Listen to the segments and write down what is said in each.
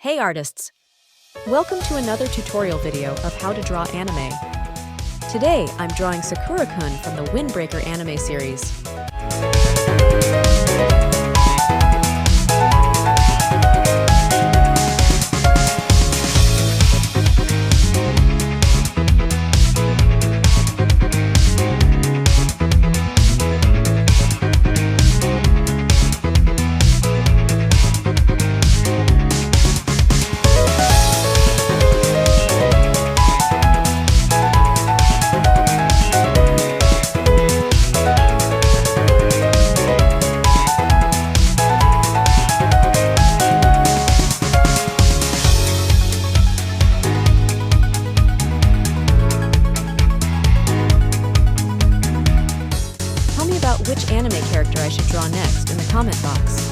Hey artists! Welcome to another tutorial video of how to draw anime. Today, I'm drawing Sakura Kun from the Windbreaker anime series. Tell me about which anime character I should draw next in the comment box.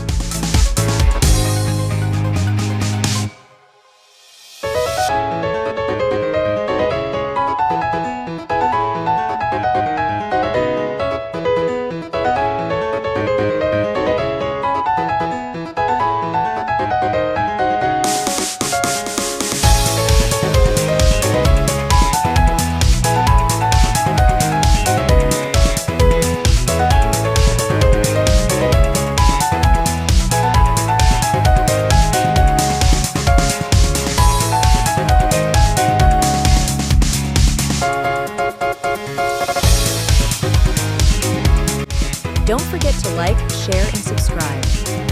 Don't forget to like, share, and subscribe.